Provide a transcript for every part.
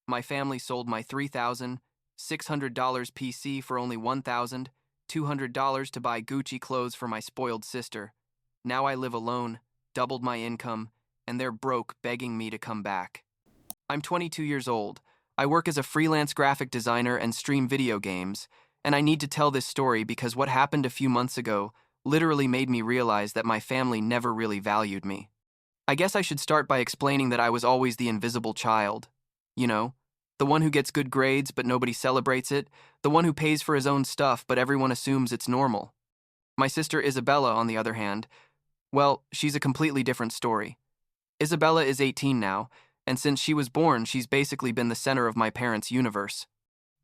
My family sold my $3,600 PC for only $1,200 to buy Gucci clothes for my spoiled sister. Now I live alone, doubled my income, and they're broke begging me to come back. I'm 22 years old. I work as a freelance graphic designer and stream video games, and I need to tell this story because what happened a few months ago literally made me realize that my family never really valued me. I guess I should start by explaining that I was always the invisible child. You know, the one who gets good grades but nobody celebrates it, the one who pays for his own stuff but everyone assumes it's normal. My sister Isabella, on the other hand, well, she's a completely different story. Isabella is 18 now, and since she was born, she's basically been the center of my parents' universe.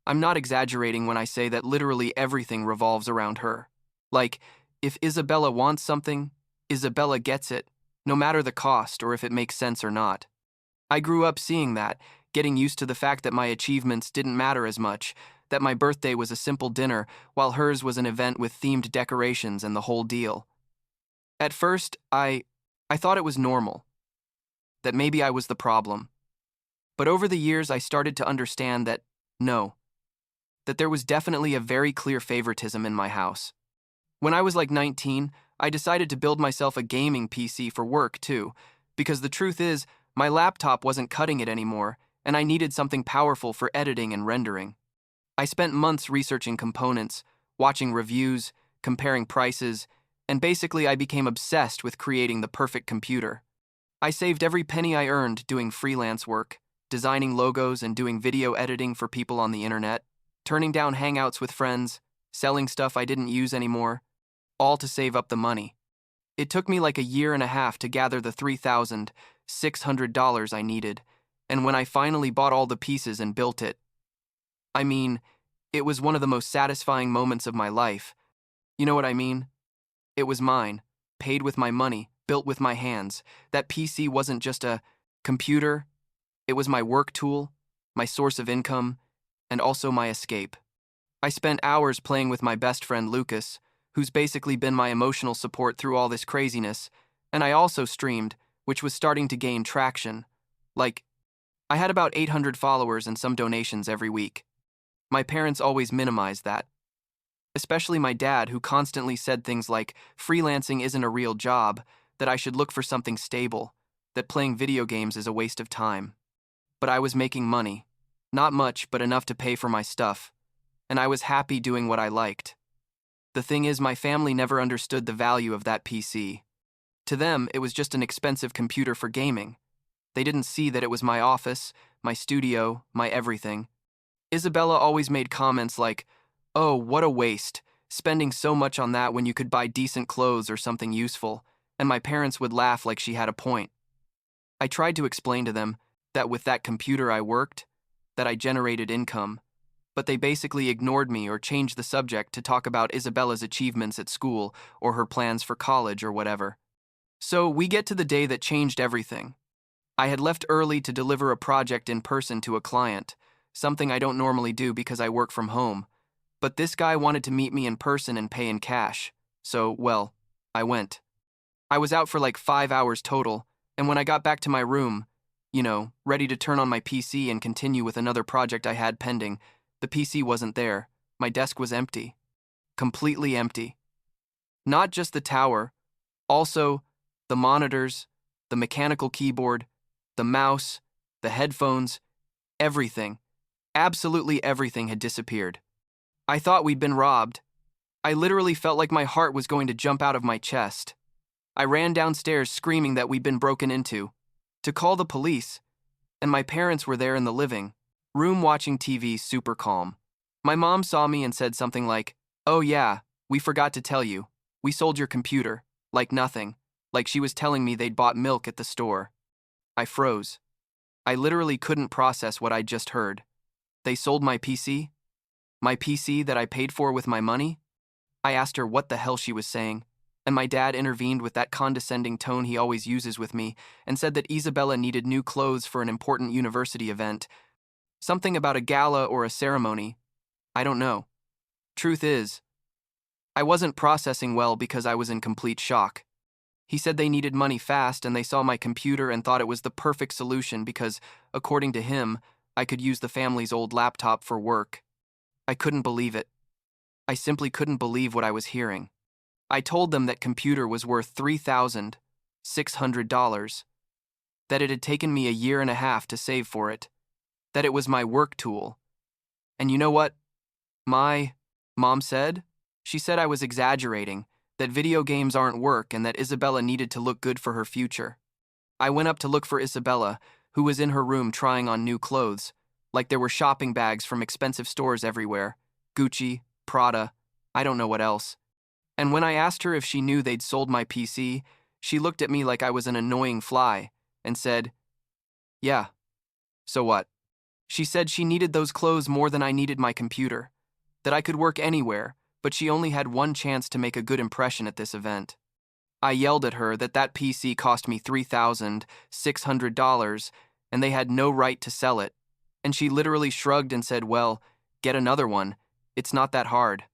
I'm not exaggerating when I say that literally everything revolves around her. Like, if Isabella wants something, Isabella gets it, no matter the cost or if it makes sense or not. I grew up seeing that, getting used to the fact that my achievements didn't matter as much, that my birthday was a simple dinner, while hers was an event with themed decorations and the whole deal. At first, I thought it was normal, that maybe I was the problem. But over the years, I started to understand that, no, that there was definitely a very clear favoritism in my house. When I was like 19, I decided to build myself a gaming PC for work too, because the truth is, my laptop wasn't cutting it anymore, and I needed something powerful for editing and rendering. I spent months researching components, watching reviews, comparing prices, and basically I became obsessed with creating the perfect computer. I saved every penny I earned doing freelance work, designing logos and doing video editing for people on the internet, turning down hangouts with friends, selling stuff I didn't use anymore, all to save up the money. It took me like a year and a half to gather the $3,600 I needed, and when I finally bought all the pieces and built it, I mean, it was one of the most satisfying moments of my life. You know what I mean? It was mine, paid with my money, built with my hands. That PC wasn't just a computer, it was my work tool, my source of income, and also my escape. I spent hours playing with my best friend Lucas, who's basically been my emotional support through all this craziness, and I also streamed, which was starting to gain traction. Like, I had about 800 followers and some donations every week. My parents always minimized that. Especially my dad, who constantly said things like, freelancing isn't a real job, that I should look for something stable, that playing video games is a waste of time. But I was making money. Not much, but enough to pay for my stuff. And I was happy doing what I liked. The thing is, my family never understood the value of that PC. To them, it was just an expensive computer for gaming. They didn't see that it was my office, my studio, my everything. Isabella always made comments like, "Oh, what a waste, spending so much on that when you could buy decent clothes or something useful," and my parents would laugh like she had a point. I tried to explain to them that with that computer I worked, that I generated income, but they basically ignored me or changed the subject to talk about Isabella's achievements at school or her plans for college or whatever. So we get to the day that changed everything. I had left early to deliver a project in person to a client, something I don't normally do because I work from home. But this guy wanted to meet me in person and pay in cash. So, well, I went. I was out for like 5 hours total, and when I got back to my room, ready to turn on my PC and continue with another project I had pending, the PC wasn't there. My desk was empty. Completely empty. Not just the tower, also the monitors, the mechanical keyboard, the mouse, the headphones, everything. Absolutely everything had disappeared. I thought we'd been robbed. I literally felt like my heart was going to jump out of my chest. I ran downstairs screaming that we'd been broken into, to call the police, and my parents were there in the living room watching TV super calm. My mom saw me and said something like, "Oh yeah, we forgot to tell you. We sold your computer," like nothing, like she was telling me they'd bought milk at the store. I froze. I literally couldn't process what I'd just heard. They sold my PC? My PC that I paid for with my money? I asked her what the hell she was saying, and my dad intervened with that condescending tone he always uses with me and said that Isabella needed new clothes for an important university event. Something about a gala or a ceremony. I don't know. Truth is, I wasn't processing well because I was in complete shock. He said they needed money fast and they saw my computer and thought it was the perfect solution because, according to him, I could use the family's old laptop for work. I couldn't believe it. I simply couldn't believe what I was hearing. I told them that computer was worth $3,600, that it had taken me a year and a half to save for it, that it was my work tool. And you know what my mom said? She said I was exaggerating, that video games aren't work and that Isabella needed to look good for her future. I went up to look for Isabella, who was in her room trying on new clothes, like there were shopping bags from expensive stores everywhere, Gucci, Prada, I don't know what else. And when I asked her if she knew they'd sold my PC, she looked at me like I was an annoying fly and said, "Yeah, so what?" She said she needed those clothes more than I needed my computer, that I could work anywhere, but she only had one chance to make a good impression at this event. I yelled at her that PC cost me $3,600 and they had no right to sell it, and she literally shrugged and said, "Well, get another one. It's not that hard."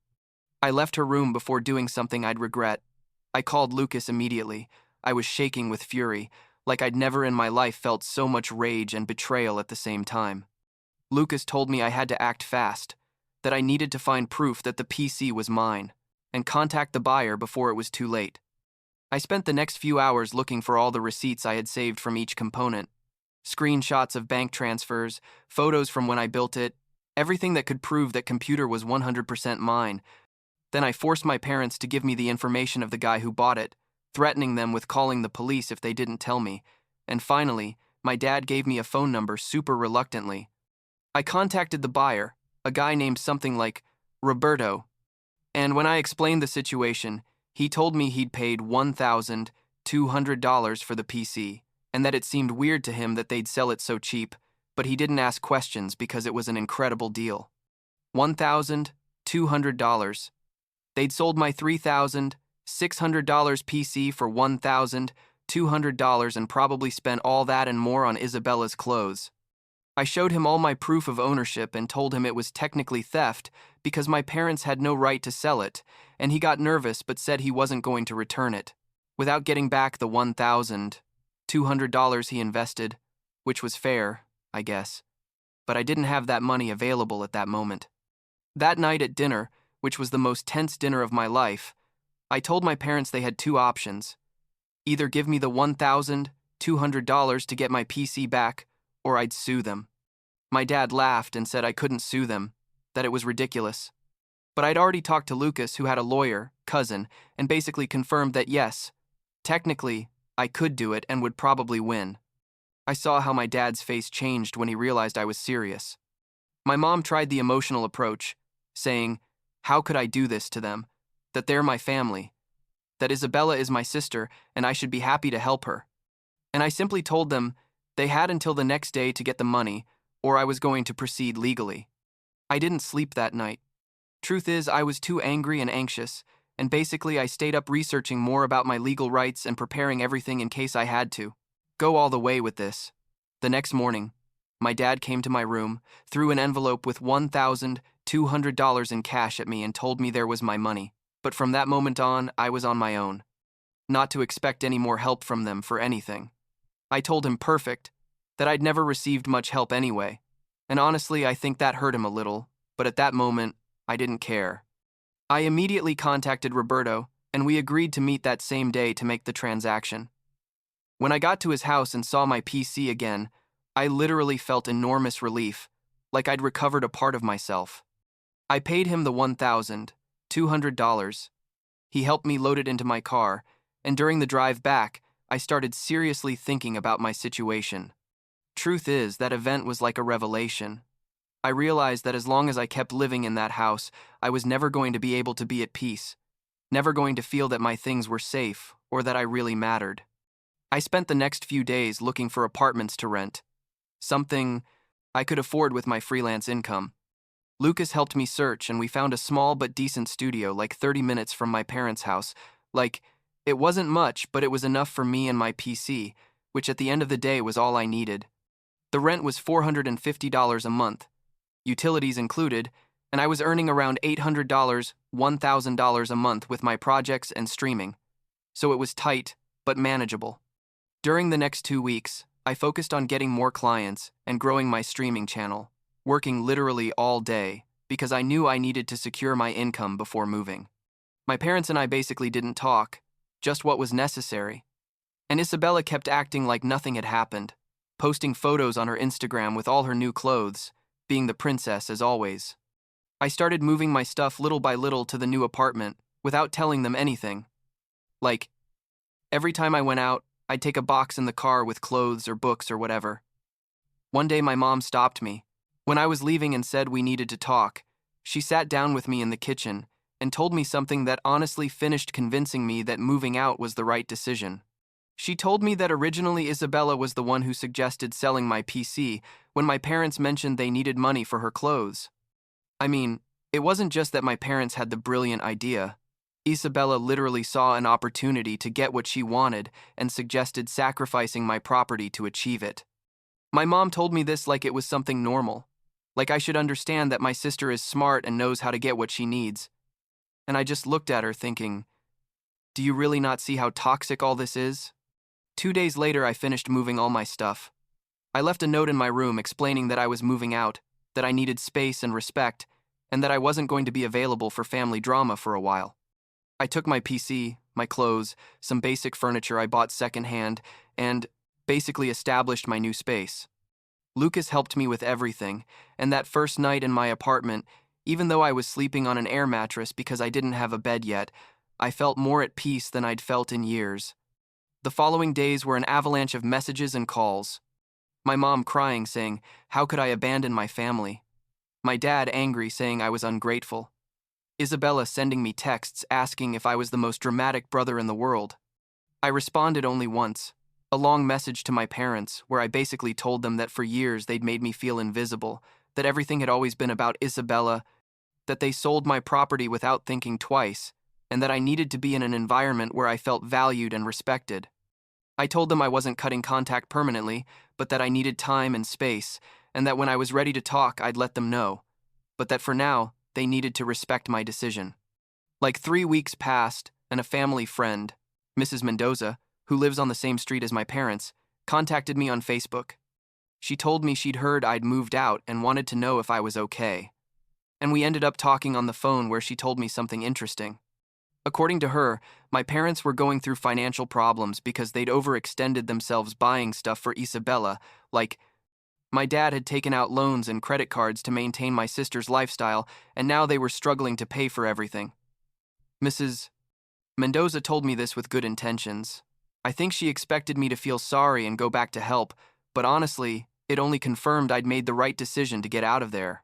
I left her room before doing something I'd regret. I called Lucas immediately. I was shaking with fury, like I'd never in my life felt so much rage and betrayal at the same time. Lucas told me I had to act fast, that I needed to find proof that the PC was mine, and contact the buyer before it was too late. I spent the next few hours looking for all the receipts I had saved from each component. Screenshots of bank transfers, photos from when I built it, everything that could prove that computer was 100% mine. Then I forced my parents to give me the information of the guy who bought it, threatening them with calling the police if they didn't tell me. And finally, my dad gave me a phone number super reluctantly. I contacted the buyer, a guy named something like Roberto, and when I explained the situation, he told me he'd paid $1,200 for the PC, and that it seemed weird to him that they'd sell it so cheap, but he didn't ask questions because it was an incredible deal. $1,200. They'd sold my $3,600 PC for $1,200 and probably spent all that and more on Isabella's clothes. I showed him all my proof of ownership and told him it was technically theft because my parents had no right to sell it, and he got nervous but said he wasn't going to return it, without getting back the $1,200 he invested, which was fair, I guess. But I didn't have that money available at that moment. That night at dinner, which was the most tense dinner of my life, I told my parents they had two options. Either give me the $1,200 to get my PC back, or I'd sue them. My dad laughed and said I couldn't sue them, that it was ridiculous. But I'd already talked to Lucas, who had a lawyer, cousin, and basically confirmed that yes, technically, I could do it and would probably win. I saw how my dad's face changed when he realized I was serious. My mom tried the emotional approach, saying, "How could I do this to them? That they're my family. That Isabella is my sister and I should be happy to help her." And I simply told them they had until the next day to get the money, or I was going to proceed legally. I didn't sleep that night. Truth is, I was too angry and anxious, and basically I stayed up researching more about my legal rights and preparing everything in case I had to go all the way with this. The next morning, my dad came to my room, threw an envelope with $1,200 in cash at me and told me there was my money. But from that moment on, I was on my own. Not to expect any more help from them for anything. I told him perfect, that I'd never received much help anyway, and honestly I think that hurt him a little, but at that moment, I didn't care. I immediately contacted Roberto, and we agreed to meet that same day to make the transaction. When I got to his house and saw my PC again, I literally felt enormous relief, like I'd recovered a part of myself. I paid him the $1,200. He helped me load it into my car, and during the drive back, I started seriously thinking about my situation. Truth is, that event was like a revelation. I realized that as long as I kept living in that house, I was never going to be able to be at peace, never going to feel that my things were safe or that I really mattered. I spent the next few days looking for apartments to rent, something I could afford with my freelance income. Lucas helped me search, and we found a small but decent studio like 30 minutes from my parents' house. It wasn't much, but it was enough for me and my PC, which at the end of the day was all I needed. The rent was $450 a month, utilities included, and I was earning around $800, $1,000 a month with my projects and streaming. So it was tight, but manageable. During the next 2 weeks, I focused on getting more clients and growing my streaming channel, working literally all day because I knew I needed to secure my income before moving. My parents and I basically didn't talk, just what was necessary. And Isabella kept acting like nothing had happened, posting photos on her Instagram with all her new clothes, being the princess as always. I started moving my stuff little by little to the new apartment without telling them anything. Like, every time I went out, I'd take a box in the car with clothes or books or whatever. One day my mom stopped me. When I was leaving and said we needed to talk, she sat down with me in the kitchen and told me something that honestly finished convincing me that moving out was the right decision. She told me that originally Isabella was the one who suggested selling my PC when my parents mentioned they needed money for her clothes. I mean, it wasn't just that my parents had the brilliant idea. Isabella literally saw an opportunity to get what she wanted and suggested sacrificing my property to achieve it. My mom told me this like it was something normal, like I should understand that my sister is smart and knows how to get what she needs. And I just looked at her thinking, do you really not see how toxic all this is? 2 days later, I finished moving all my stuff. I left a note in my room explaining that I was moving out, that I needed space and respect, and that I wasn't going to be available for family drama for a while. I took my PC, my clothes, some basic furniture I bought secondhand, and basically established my new space. Lucas helped me with everything, and that first night in my apartment, even though I was sleeping on an air mattress because I didn't have a bed yet, I felt more at peace than I'd felt in years. The following days were an avalanche of messages and calls. My mom crying, saying, how could I abandon my family? My dad angry, saying I was ungrateful. Isabella sending me texts asking if I was the most dramatic brother in the world. I responded only once, a long message to my parents where I basically told them that for years they'd made me feel invisible, that everything had always been about Isabella, that they sold my property without thinking twice, and that I needed to be in an environment where I felt valued and respected. I told them I wasn't cutting contact permanently, but that I needed time and space, and that when I was ready to talk, I'd let them know, but that for now, they needed to respect my decision. Like 3 weeks passed, and a family friend, Mrs. Mendoza, who lives on the same street as my parents, contacted me on Facebook. She told me she'd heard I'd moved out and wanted to know if I was okay. And we ended up talking on the phone where she told me something interesting. According to her, my parents were going through financial problems because they'd overextended themselves buying stuff for Isabella, like my dad had taken out loans and credit cards to maintain my sister's lifestyle, and now they were struggling to pay for everything. Mrs. Mendoza told me this with good intentions. I think she expected me to feel sorry and go back to help, but honestly, it only confirmed I'd made the right decision to get out of there.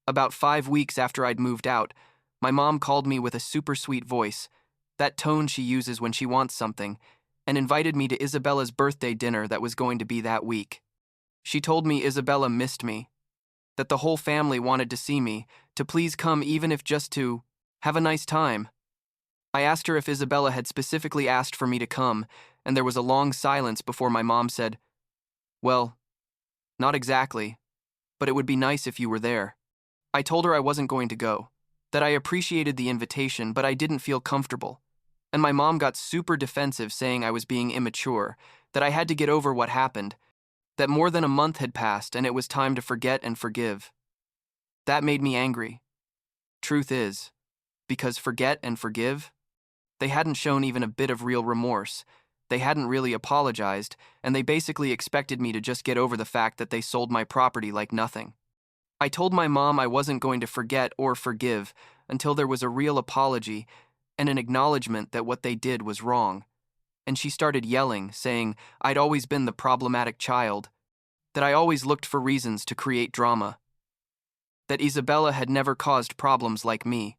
About 5 weeks after I'd moved out, my mom called me with a super sweet voice, that tone she uses when she wants something, and invited me to Isabella's birthday dinner that was going to be that week. She told me Isabella missed me, that the whole family wanted to see me, to please come even if just to have a nice time. I asked her if Isabella had specifically asked for me to come, and there was a long silence before my mom said, well, not exactly, but it would be nice if you were there. I told her I wasn't going to go, that I appreciated the invitation, but I didn't feel comfortable. And my mom got super defensive, saying I was being immature, that I had to get over what happened, that more than a month had passed and it was time to forget and forgive. That made me angry. Truth is, because forget and forgive, they hadn't shown even a bit of real remorse. They hadn't really apologized, and they basically expected me to just get over the fact that they sold my property like nothing. I told my mom I wasn't going to forget or forgive until there was a real apology and an acknowledgement that what they did was wrong. And she started yelling, saying I'd always been the problematic child, that I always looked for reasons to create drama, that Isabella had never caused problems like me.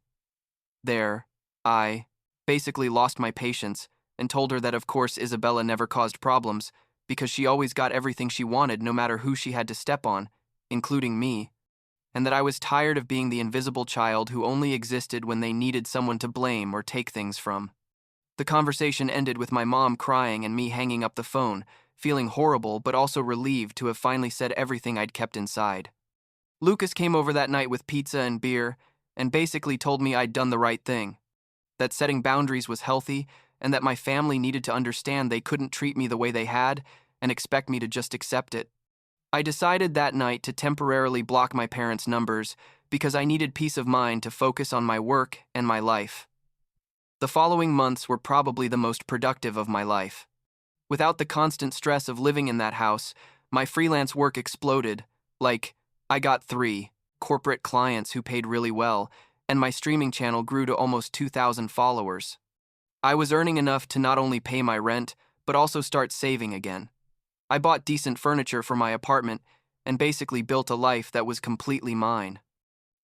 There, I basically lost my patience and told her that of course Isabella never caused problems because she always got everything she wanted no matter who she had to step on, including me, and that I was tired of being the invisible child who only existed when they needed someone to blame or take things from. The conversation ended with my mom crying and me hanging up the phone, feeling horrible but also relieved to have finally said everything I'd kept inside. Lucas came over that night with pizza and beer and basically told me I'd done the right thing, that setting boundaries was healthy and that my family needed to understand they couldn't treat me the way they had and expect me to just accept it. I decided that night to temporarily block my parents' numbers because I needed peace of mind to focus on my work and my life. The following months were probably the most productive of my life. Without the constant stress of living in that house, my freelance work exploded. I got 3 corporate clients who paid really well, and my streaming channel grew to almost 2,000 followers. I was earning enough to not only pay my rent, but also start saving again. I bought decent furniture for my apartment and basically built a life that was completely mine.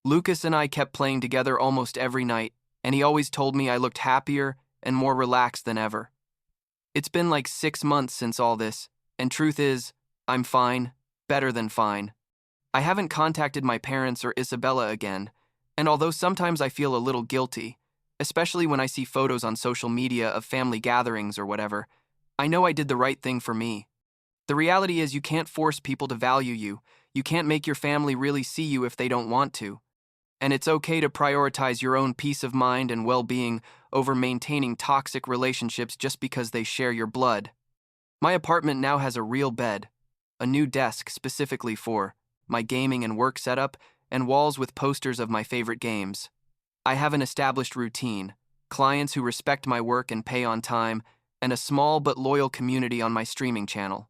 Lucas and I kept playing together almost every night, and he always told me I looked happier and more relaxed than ever. It's been like 6 months since all this, and truth is, I'm fine, better than fine. I haven't contacted my parents or Isabella again, and although sometimes I feel a little guilty, especially when I see photos on social media of family gatherings or whatever, I know I did the right thing for me. The reality is you can't force people to value you. You can't make your family really see you if they don't want to. And it's okay to prioritize your own peace of mind and well-being over maintaining toxic relationships just because they share your blood. My apartment now has a real bed, a new desk specifically for my gaming and work setup, and walls with posters of my favorite games. I have an established routine, clients who respect my work and pay on time, and a small but loyal community on my streaming channel.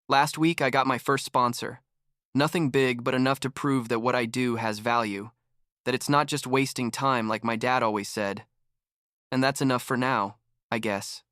Last week, I got my first sponsor. Nothing big, but enough to prove that what I do has value, that it's not just wasting time like my dad always said. And that's enough for now, I guess.